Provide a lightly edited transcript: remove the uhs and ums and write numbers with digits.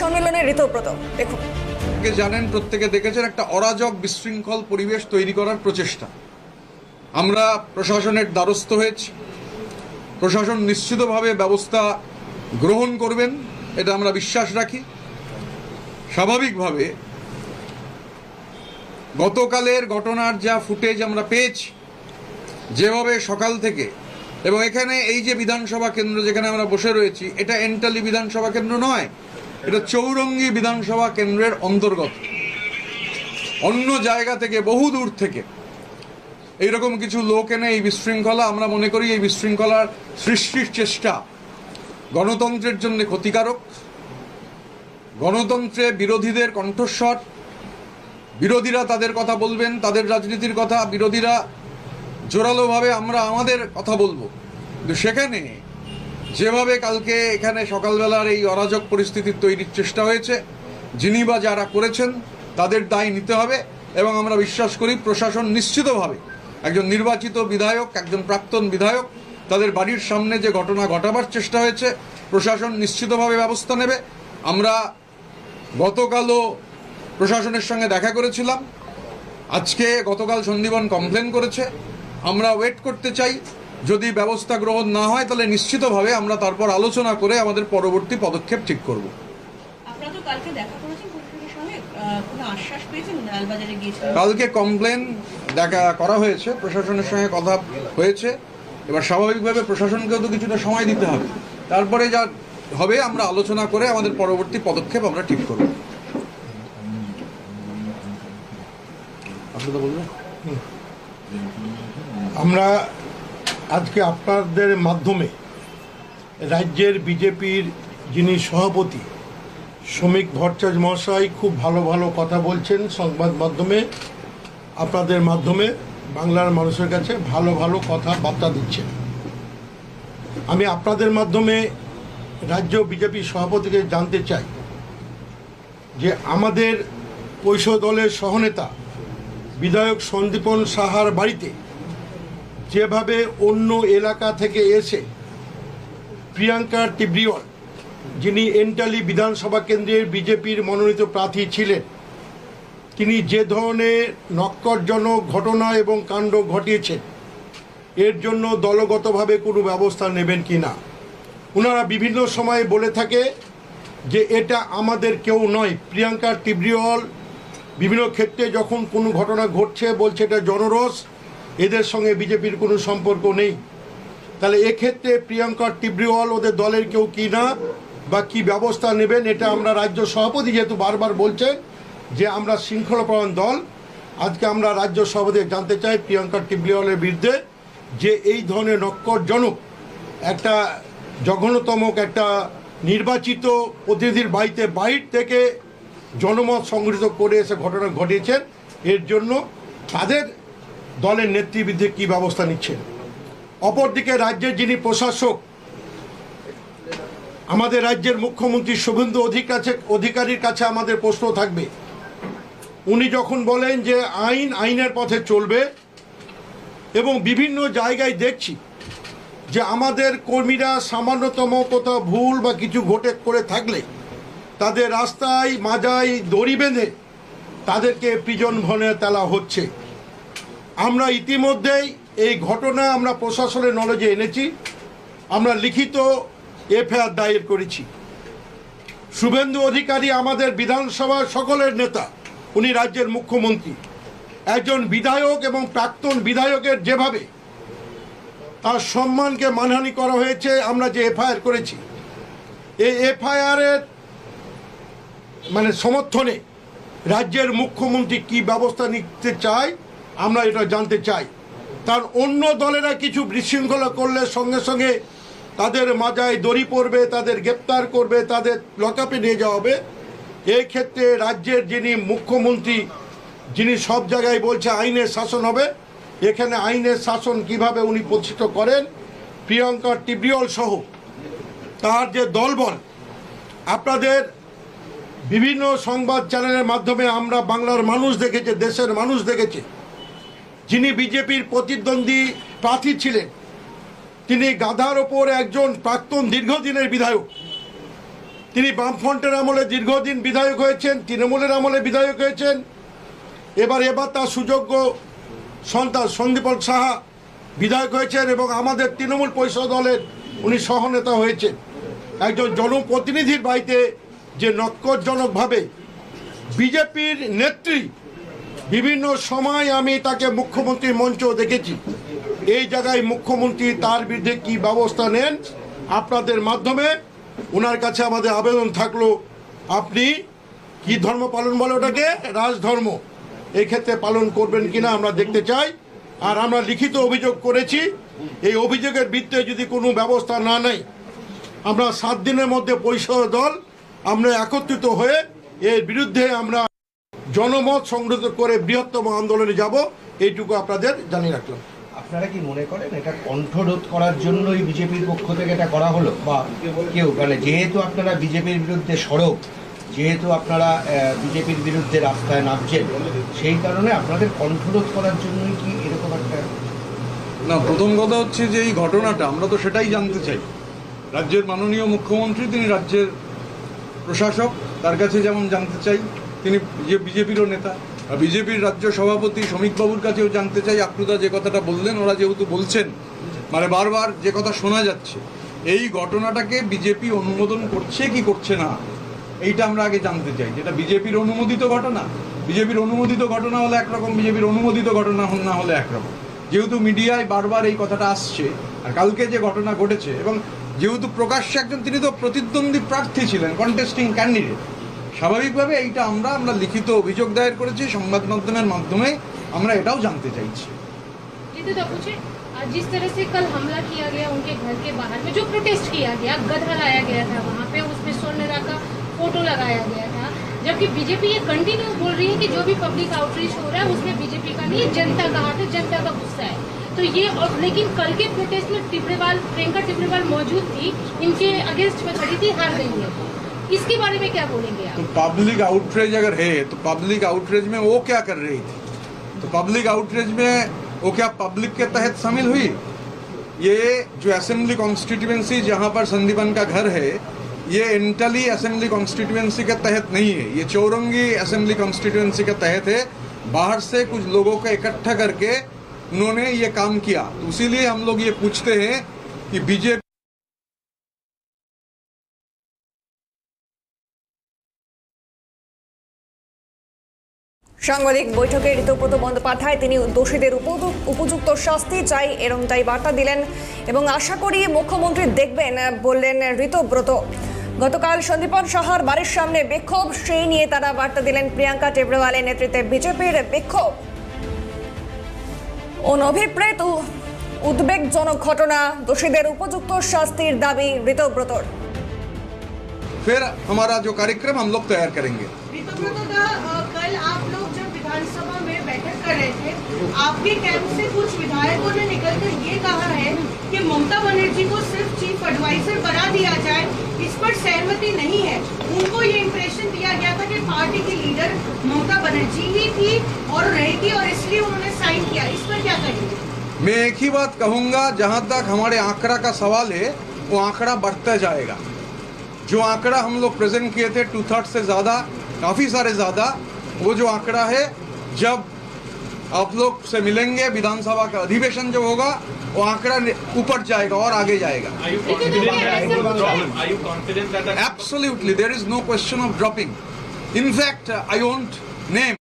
সম্মেলনের ঋতব্রত দেখুন। জানেন, প্রত্যেকে দেখেছেন, একটা অরাজক বিশৃঙ্খল পরিবেশ তৈরি করার প্রচেষ্টা। আমরা প্রশাসনের দ্বারস্থ হয়েছি। প্রশাসন নিশ্চিতভাবে ব্যবস্থা গ্রহণ করবেন, এটা আমরা বিশ্বাস রাখি। স্বাভাবিকভাবে গতকালের ঘটনার যা ফুটেজ আমরা পেয়েছি, যেভাবে সকাল থেকে, এবং এখানে এই যে বিধানসভা কেন্দ্র যেখানে আমরা বসে রয়েছি, এটা এন্টালি বিধানসভা কেন্দ্র নয়, এটা চৌরঙ্গী বিধানসভা কেন্দ্রের অন্তর্গত। অন্য জায়গা থেকে, বহু দূর থেকে এইরকম কিছু লোক এনে এই বিশৃঙ্খলা, আমরা মনে করি এই বিশৃঙ্খলার সৃষ্টির চেষ্টা গণতন্ত্রের জন্য ক্ষতিকারক। গণতন্ত্রে বিরোধীদের কণ্ঠস্বর, বিরোধীরা তাদের কথা বলবেন, তাদের রাজনীতির কথা, বিরোধীরা জোরালোভাবে আমরা আমাদের কথা বলবো। কিন্তু সেখানে যেভাবে কালকে এখানে সকালবেলার এই অরাজক পরিস্থিতির তৈরির চেষ্টা হয়েছে, যিনি বা যারা করেছেন তাদের দায় নিতে হবে। এবং আমরা বিশ্বাস করি প্রশাসন নিশ্চিতভাবে, একজন নির্বাচিত বিধায়ক, একজন প্রাক্তন বিধায়ক, তাদের বাড়ির সামনে যে ঘটনা ঘটাবার চেষ্টা হয়েছে, প্রশাসন নিশ্চিতভাবে ব্যবস্থা নেবে। আমরা গতকালও প্রশাসনের সঙ্গে দেখা করেছিলাম, গতকাল সন্দীপন কমপ্লেন করেছে। আমরা ওয়েট করতে চাই, যদি ব্যবস্থা গ্রহণ না হয় তাহলে নিশ্চিতভাবে আমরা তারপর আলোচনা করে আমাদের পরবর্তী পদক্ষেপ ঠিক করব। কালকে কমপ্লেন দেখা করা হয়েছে, প্রশাসনের সঙ্গে কথা হয়েছে। এবার স্বাভাবিকভাবে প্রশাসনকেও তো কিছুটা সময় দিতে হবে, তারপরে যা হবে আমরা আলোচনা করে আমাদের পরবর্তী পদক্ষেপ আমরা ঠিক করব। আপনি তো বলবেন। আমরা আজকে আপনাদের মাধ্যমে রাজ্যের বিজেপির যিনি সভাপতি শ্রমিক ভট্টাচার্য মহাশয় খুব ভালো ভালো কথা বলছেন, সংবাদ মাধ্যমে আপনাদের মাধ্যমে বাংলার মানুষের কাছে ভালো ভালো কথাবার্তা দিচ্ছেন। আমি আপনাদের মাধ্যমে রাজ্য বিজেপি সভাপতিকে জানতে চাই যে আমাদের পৈশ দলের সহনেতা বিধায়ক সন্দীপন সাহার বাড়িতে যেভাবে অন্য এলাকা থেকে এসে প্রিয়াঙ্কা টিব্রিওয়াল, যিনি এন্টালি বিধানসভা কেন্দ্রের বিজেপির মনোনীত প্রার্থী ছিলেন, তিনি যে ধরনের নক্করজনক ঘটনা এবং কাণ্ড ঘটিয়েছেন, এর জন্য দলগতভাবে কোনো ব্যবস্থা নেবেন কি না। ওনারা বিভিন্ন সময় বলে থাকে যে এটা আমাদের কেউ নয়। প্রিয়াঙ্কা টিব্রিওয়াল বিভিন্ন ক্ষেত্রে যখন কোনো ঘটনা ঘটছে বলছে এটা জনরস, এদের সঙ্গে বিজেপির কোনো সম্পর্ক নেই। তাহলে এক্ষেত্রে প্রিয়াঙ্কা টিব্রিওয়াল ওদের দলের কেউ কি না, বা কি ব্যবস্থা নেবেন, এটা আমরা রাজ্য সভাপতি যেহেতু বারবার বলছেন যে আমরা শৃঙ্খলাপরায়ণ দল, আজকে আমরা রাজ্য সভাপতি জানতে চাই প্রিয়াঙ্কা টিব্রিওয়ালের বিরুদ্ধে যে এই ধরনের নক্করজনক একটা জঘন্যতম একটা নির্বাচিত প্রতিনিধির বাড়িতে বাইর থেকে জনমত সংগঠিত করে এসে ঘটনা ঘটিয়েছেন, এর জন্য তাদের দলের নেতৃবৃন্দে কী ব্যবস্থা নিচ্ছেন। অপরদিকে রাজ্যের যিনি প্রশাসক, আমাদের রাজ্যের মুখ্যমন্ত্রী শুভেন্দু অধিকারীর কাছে আমাদের প্রশ্ন থাকবে। উনি যখন বলেন যে আইনের পথে চলবে, এবং বিভিন্ন জায়গায় দেখছি যে আমাদের কর্মীরা সামান্যতম কোথাও ভুল বা কিছু ঘটে করে থাকলে তাদের রাস্তায় মাজায় দড়ি বেঁধে তাদেরকে প্রিজন ভ্যানে তোলা হচ্ছে। আমরা ইতিমধ্যেই এই ঘটনা আমরা প্রশাসনের নলেজে এনেছি, আমরা লিখিত এফআইআর দায়ের করেছি। শুভেন্দু অধিকারী আমাদের বিধানসভার সকলের নেতা, উনি রাজ্যের মুখ্যমন্ত্রী, একজন বিধায়ক এবং প্রাক্তন বিধায়কের যেভাবে তার সম্মানকে মানহানি করা হয়েছে, আমরা যে এফআইআর করেছি, এই এফআইআরের সমর্থনে রাজ্যের মুখ্যমন্ত্রী কি ব্যবস্থা নিতে চায় আমরা এটা জানতে চাই। কারণ অন্য দলেরা কিছু বিশৃঙ্খলা করলে সঙ্গে সঙ্গে তাদের মাজায় দড়ি পড়বে, তাদের গ্রেপ্তার করবে, তাদের লকআপে নিয়ে যাওয়া হবে। এই ক্ষেত্রে রাজ্যের যিনি মুখ্যমন্ত্রী, যিনি সব জায়গায় বলছে আইনের শাসন হবে, এখানে আইনের শাসন কিভাবে উনি প্রতিষ্ঠিত করেন, প্রিয়াঙ্কা টিব্রিওয়াল সহ তার যে দলবল, আপনাদের বিভিন্ন সংবাদ চ্যানেলের মাধ্যমে আমরা বাংলার মানুষ দেখেছে, দেশের মানুষ দেখেছে, যিনি বিজেপির প্রতিদ্বন্দ্বী প্রার্থী ছিলেন, তিনি গাধার ওপর একজন প্রাক্তন দীর্ঘদিনের বিধায়ক, তিনি বামফ্রন্টের আমলে দীর্ঘদিন বিধায়ক হয়েছেন, তৃণমূলের আমলে বিধায়ক হয়েছেন। এবার তার সুযোগ্য সন্তান সন্দীপন সাহা বিধায়ক হয়েছেন এবং আমাদের তৃণমূল পরিষদ দলের উনি সহনেতা হয়েছেন। একজন জনপ্রতিনিধির বাড়িতে যে নক্করজনকভাবে বিজেপির নেত্রী, বিভিন্ন সময় আমি তাকে মুখ্যমন্ত্রীর মঞ্চ দেখেছি, এই জায়গায় মুখ্যমন্ত্রী তার বিরুদ্ধে কি ব্যবস্থা নেন, আপনাদের মাধ্যমে ওনার কাছে আমাদের আবেদন থাকলো, আপনি কি ধর্ম পালন বলে ওটাকে, রাজধর্ম, এই ক্ষেত্রে পালন করবেন কিনা আমরা দেখতে চাই। আর আমরা লিখিত অভিযোগ করেছি, এই অভিযোগের ভিত্তিতে যদি কোনো ব্যবস্থা না নেয়, আমরা 7 দিনের মধ্যে পরিষদ দল আমরা একত্রিত হয়ে এর বিরুদ্ধে আমরা জনমত সংগ্রহ করে বৃহত্তম আন্দোলনে যাব, এইটুকু আপনাদের জানিয়ে রাখলাম। আপনারা কি মনে করেন এটা কণ্ঠরোধ করার জন্যই বিজেপির পক্ষ থেকে এটা করা হলো, বা কেউ মানে যেহেতু আপনারা বিজেপির বিরুদ্ধে সরব, যেহেতু আপনারা বিজেপির বিরুদ্ধে রাস্তায় নামছেন, সেই কারণে আপনাদের কণ্ঠরোধ করার জন্যই কি এরকম একটা? না, প্রথম কথা হচ্ছে যে এই ঘটনাটা আমরা তো সেটাই জানতে চাই। রাজ্যের মাননীয় মুখ্যমন্ত্রী, তিনি রাজ্যের প্রশাসক, তার কাছে যেমন জানতে চাই, তিনি যে বিজেপিরও নেতা, আর বিজেপির রাজ্য সভাপতি শ্রমিকবাবুর কাছেও জানতে চাই। আপ্লুদা যে কথাটা বললেন, ওরা যেহেতু বলছেন, মানে বারবার যে কথা শোনা যাচ্ছে, এই ঘটনাটাকে বিজেপি অনুমোদন করছে কি করছে না, এইটা আমরা আগে জানতে চাই। যেটা বিজেপির অনুমোদিত ঘটনা, বিজেপির অনুমোদিত ঘটনা হলে একরকম, বিজেপির অনুমোদিত ঘটনা না হলে একরকম। যেহেতু মিডিয়ায় বারবার এই কথাটা আসছে, আর কালকে যে ঘটনা ঘটেছে, এবং যেহেতু প্রকাশ্যে একজন, তিনি তো প্রতিদ্বন্দ্বী প্রার্থী ছিলেন, কন্টেস্টিং ক্যান্ডিডেট, স্বাভাবিকভাবে এইটা আমরা লিখিত অভিযোগ দায়ের করেছি, সংবাদ মাধ্যমের মাধ্যমে আমরা এটাও জানতে চাইছি। जिस तरह से कल हमला किया गया उनके घर के बाहर में, जो प्रोटेस्ट किया गया, गधा लाया गया था वहाँ पे, उसमें सोनेरा का फोटो लगाया गया था, जबकि बीजेपी ये कंटिन्यू बोल रही है कि जो भी पब्लिक आउटरीच हो रहा है उसमें बीजेपी का नहीं, जनता का हाथ है, जनता का गुस्सा है। तो ये, और लेकिन कल के प्रोटेस्ट में प्रियंका टिब्रेवाल मौजूद थी, इनके अगेंस्ट में खड़ी थी, हार गई है। इसके बारे में क्या बोलेंगे आप? तो पब्लिक आउटरीच अगर है तो पब्लिक आउटरीच में वो क्या कर रही थी? तो पब्लिक आउटरीच में वो क्या पब्लिक के तहत शामिल हुई? ये जो असेंबली कॉन्स्टिट्यूएंसी जहाँ पर संदीपन का घर है, ये एंटली असेंबली कॉन्स्टिट्यूएंसी के तहत नहीं है, ये चौरंगी असेंबली कॉन्स्टिट्यूएंसी के तहत है। बाहर से कुछ लोगों को इकट्ठा करके उन्होंने ये काम किया। तो इसीलिए हम लोग ये पूछते हैं कि बीजेपी সাংবাদিক বৈঠকে ঋতুব্রত বন্দ্যোপাধ্যায় তিনি দোষীদের উপযুক্ত শাস্তি চাই, এরমটাই বার্তা দিলেন এবং আশা করি মুখ্যমন্ত্রী দেখবেন, বললেন ঋতুব্রত। গতকাল সন্দীপন সাহার বাড়ির সামনে বিক্ষোভ, সেই নিয়ে তারা বার্তা দিলেন প্রিয়াঙ্কা টিব্রেওয়ালের নেতৃত্বে বিজেপির বিক্ষোভ। অনভিপ্রেত উদ্বেগজনক ঘটনা, দোষীদের উপযুক্ত শাস্তির দাবি ঋতুব্রতর। फिर हमारा जो कार्यक्रम हम लोग तैयार करेंगे। कल आप लोग जब विधानसभा में बैठक कर रहे थे, आपके कैंप से कुछ विधायकों ने निकलकर ये कहा है कि ममता बनर्जी को सिर्फ चीफ एडवाइजर बना दिया जाए, इस पर सहमति नहीं है। उनको ये इंप्रेशन दिया गया था कि पार्टी की लीडर ममता बनर्जी ही थी और रहेगी, और इसलिए उन्होंने साइन किया। इस पर क्या कहेंगे? मैं एक ही बात कहूँगा, जहाँ तक हमारे आंकड़ा का सवाल है, वो आंकड़ा बढ़ता जाएगा। जो आंकड़ा हम लोग प्रेजेंट किए थे 2/3 से ज़्यादा, काफ़ी सारे ज़्यादा, वो जो आंकड़ा है, जब आप लोग से मिलेंगे, विधानसभा का अधिवेशन जो होगा, वो आंकड़ा ऊपर जाएगा और आगे जाएगा। Absolutely, there is no question of dropping. In fact, I won't name